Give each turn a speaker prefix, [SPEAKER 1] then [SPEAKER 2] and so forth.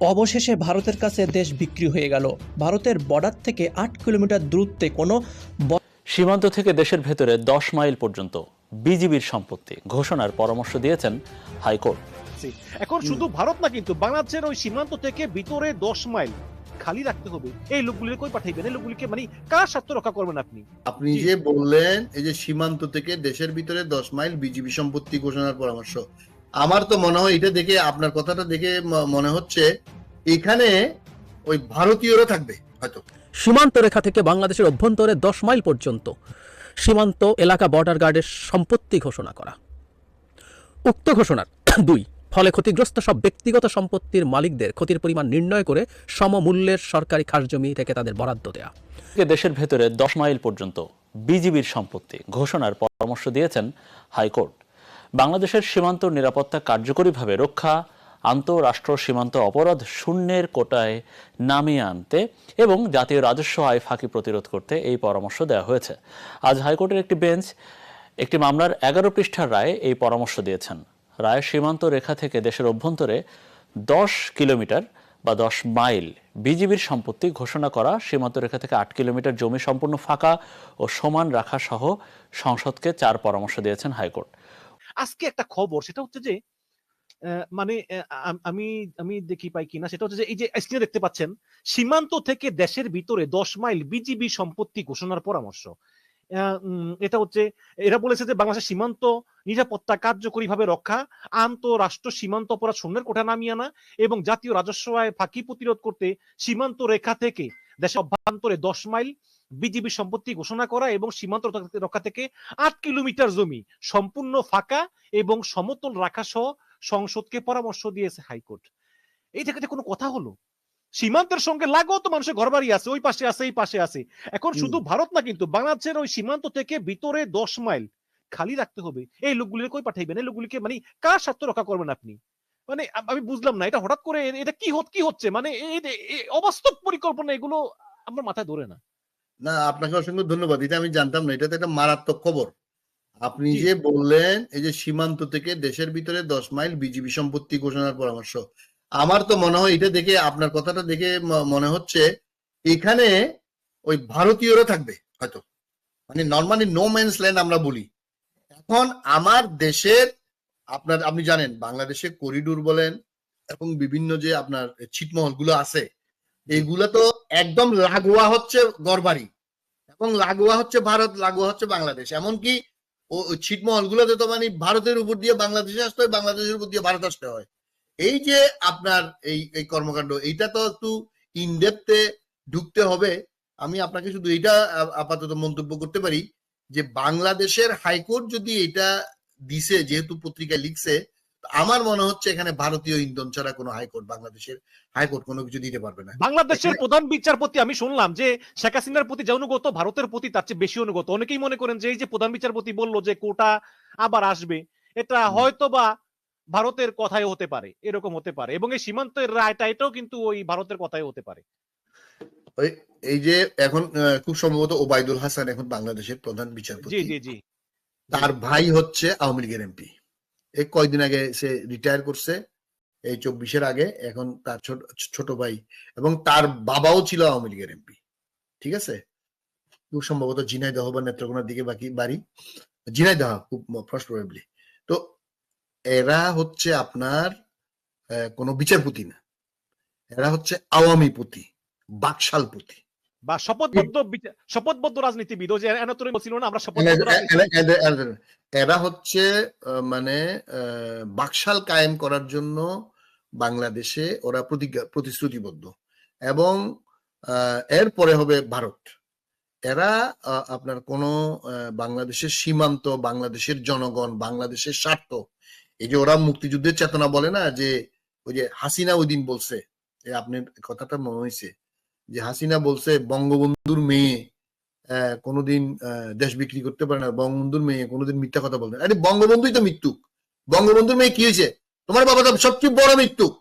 [SPEAKER 1] অবশেষে ভারতের কাছে দেশ বিক্রি হয়ে গেল। ভারতের বর্ডার থেকে ৮ কিলোমিটার দূরত্বে কোনো
[SPEAKER 2] সীমান্ত থেকে দেশের ভেতরে ১০ মাইল পর্যন্ত বিজিবির সম্পত্তি ঘোষণার পরামর্শ দিয়েছেন হাইকোর্ট।
[SPEAKER 3] এখন শুধু ভারত না, কিন্তু বাংলাদেশের ওই সীমান্ত থেকে ভিতরে ১০ মাইল খালি রাখতে হবে। এই লোকগুলিকে কই পাঠাইবেন? এই লোকগুলিকে মানে কার স্বার্থ রক্ষা করবেন আপনি?
[SPEAKER 4] আপনি যে বললেন এই যে সীমান্ত থেকে দেশের ভিতরে ১০ মাইল বিজিবি সম্পত্তি ঘোষণার পরামর্শ, আমার তো মনে হয় এটা দেখে, আপনার কথাটা দেখে মনে হচ্ছে এখানে ওই ভারতীয়রা থাকবে হয়তো।
[SPEAKER 5] সীমান্ত রেখা থেকে বাংলাদেশের অভ্যন্তরে ১০ মাইল পর্যন্ত সীমান্ত এলাকা বর্ডার গার্ডের সম্পত্তি ঘোষণা করা। উক্ত ঘোষণার ২, ফলে ক্ষতিগ্রস্ত সব ব্যক্তিগত সম্পত্তির মালিকদের ক্ষতির পরিমাণ নির্ণয় করে সমমূল্যের সরকারি খাসজমি থেকে তাদের বরাদ্দ দেয়া।
[SPEAKER 2] দেশের ভেতরে ১০ মাইল পর্যন্ত বিজিবির সম্পত্তি ঘোষণার পরামর্শ দিয়েছেন হাইকোর্ট। বাংলাদেশের সীমান্ত নিরাপত্তা কার্যকরীভাবে রক্ষা, আন্তঃরাষ্ট্র সীমান্ত অপরাধ শূন্যের কোটায় নামিয়ে আনতে এবং জাতীয় রাজস্ব আয় ফাঁকি প্রতিরোধ করতে এই পরামর্শ দেওয়া হয়েছে। আজ হাইকোর্টের একটি বেঞ্চ একটি মামলার ১১ পৃষ্ঠার রায়ে এই পরামর্শ দিয়েছেন। রায় সীমান্ত রেখা থেকে দেশের অভ্যন্তরে ১০ কিলোমিটার বা ১০ মাইল বিজিবির সম্পত্তি ঘোষণা করা, সীমান্ত রেখা থেকে ৮ কিলোমিটার জমি সম্পূর্ণ ফাঁকা ও সমান রাখা সহ সংসদকে ৪ পরামর্শ দিয়েছেন হাইকোর্ট।
[SPEAKER 3] আজকে একটা খবর, সেটা হচ্ছে যে মানে আমি আমি দেখি পাই কিনা, সেটা হচ্ছে যে এই যে স্ক্রিনে দেখতে পাচ্ছেন, সীমান্ত থেকে দেশের ভিতরে ১০ মাইল বিজিবি সম্পত্তি ঘোষণার পরামর্শ। এটা হচ্ছে, এরা বলেছে যে বাংলাদেশের সীমান্ত নিরাপত্তা কার্যকরীভাবে রক্ষা, আন্তঃরাষ্ট্র সীমান্ত অপরাধ শূন্যের কোঠা নামিয়ে আনা এবং জাতীয় রাজস্ব আয় ফাঁকি প্রতিরোধ করতে সীমান্ত রেখা থেকে দেশের অভ্যন্তরে ১০ মাইল বিজিবি সম্পত্তি ঘোষণা করা এবং সীমান্ত রক্ষা থেকে ৮ কিলোমিটার জমি সম্পূর্ণ ফাঁকা এবং সমতল রাখা সহ সংসদকে পরামর্শ দিয়েছে হাইকোর্ট। এই জায়গাতে কোনো কথা হলো? সীমান্তের সঙ্গে লাগোয়া তো মানুষের ঘরবাড়ি আছে, ওই পাশে আছে, এই পাশে আছে। এখন শুধু ভারত না, কিন্তু বাংলাদেশের ওই সীমান্ত থেকে ভিতরে ১০ মাইল খালি রাখতে হবে। এই লোকগুলিকে কই পাঠাইবেন? এই লোকগুলিকে মানে কার স্বার্থ রক্ষা করবেন আপনি? মানে আমি বুঝলাম না, এটা হঠাৎ করে এটা কি হচ্ছে? মানে অবাস্তব পরিকল্পনা, এগুলো আমার মাথায় ধরে না।
[SPEAKER 4] না, আপনাকে অসংখ্য ধন্যবাদ। এটা আমি জানতাম না, এটা তো একটা মারাত্মক খবর। আপনি
[SPEAKER 3] জি।
[SPEAKER 4] যে বললেন এই যে সীমান্ত থেকে দেশের ভিতরে ১০ মাইল বিজিবি সম্পত্তি ঘোষণার পরামর্শ, আমার তো মনে হয় এটা দেখে, আপনার কথাটা দেখে মনে হচ্ছে এখানে ওই ভারতীয়রা থাকবে হয়তো, মানে নর্মালি নো ম্যানস ল্যান্ড আমরা বলি। এখন আমার দেশের, আপনি জানেন বাংলাদেশে করিডোর বলেন এবং বিভিন্ন যে আপনার ছিটমহল গুলো আছে, এইগুলো তো একদম লাগোয়া হচ্ছে গড়বাড়ি এবং লাগোয়া হচ্ছে ভারত, লাগোয়া হচ্ছে বাংলাদেশ। এমনকি ও ছিটমহল গুলোতে তো মানে ভারতের উপর দিয়ে বাংলাদেশে আসতে হয়, বাংলাদেশের উপর দিয়ে ভারত আসতে হয়। এই যে আপনার এই কর্মকাণ্ড, এইটা তো একটু ইনডেপথে ঢুকতে হবে। আমি আপনাকে শুধু এইটা আপাতত মন্তব্য করতে পারি যে বাংলাদেশের হাইকোর্ট যদি এটা দিছে, যেহেতু পত্রিকায় লিখছে, আমার মনে হচ্ছে এখানে ভারতীয় ইন্ধন ছাড়া কোনো হাইকোর্ট, বাংলাদেশের হাইকোর্ট কোনো কিছু দিতে পারবে না।
[SPEAKER 3] বাংলাদেশের প্রধান বিচারপতি, আমি শুনলাম যে শেখ হাসিনার প্রতি যে অনুগত, ভারতের প্রতি তার চেয়ে বেশি অনুগত। অনেকেই মনে করেন যে এই যে প্রধান বিচারপতি বললো যে কোটা আবার আসবে, এটা হয়তো বা ভারতের কথাই হতে পারে, এরকম হতে পারে, এবং এই সীমান্তের রায়টা এটাও কিন্তু ওই ভারতের কথাই হতে পারে।
[SPEAKER 4] এই যে এখন খুব সম্ভবত ওবায়দুল হাসান এখন বাংলাদেশের প্রধান
[SPEAKER 3] জি
[SPEAKER 4] বিচারপতি,
[SPEAKER 3] জি জি।
[SPEAKER 4] তার ভাই হচ্ছে আওয়ামী লীগের এমপি। এই কয়দিন আগে সে রিটায়ার করছে, এই ২৪-এর আগে। এখন তার ছোট ভাই এবং তার বাবাও ছিল আওয়ামী লীগের এমপি। ঠিক আছে, খুব সম্ভবত ঝিনাইদহ বা নেত্রকোনার দিকে বাড়ি, ঝিনাইদহ খুব ফার্স্ট প্রবাবলি। তো এরা হচ্ছে আপনার কোনো বিচারপতি না, এরা হচ্ছে আওয়ামী পতি, বাকশালপতি
[SPEAKER 3] বা শপথবদ্ধ রাজনীতিবিদ। ও যে এনাতোরে বলছিল না, আমরা শপথবদ্ধ রাজনীতিবিদ।
[SPEAKER 4] এরা হচ্ছে মানে বাকশাল কায়েম করার জন্য বাংলাদেশে ওরা প্রতিশ্রুতিবদ্ধ, এবং এরপরে হবে ভারত। এরা আপনার কোন বাংলাদেশের সীমান্ত, বাংলাদেশের জনগণ, বাংলাদেশের স্বার্থ, এই যে ওরা মুক্তিযুদ্ধের চেতনা বলে না, যে ওই যে হাসিনা ওই দিন বলছে, আপনার কথাটা মনে হয়েছে যে হাসিনা বলছে বঙ্গবন্ধুর মেয়ে কোনোদিন দেশ বিক্রি করতে পারে না, বঙ্গবন্ধুর মেয়ে কোনোদিন মিথ্যা কথা বলতে। আরে বঙ্গবন্ধুই তো মৃত্যুক, বঙ্গবন্ধুর মেয়ে কি হয়েছে? তোমার বাবা তো সবচেয়ে বড় মৃত্যুক।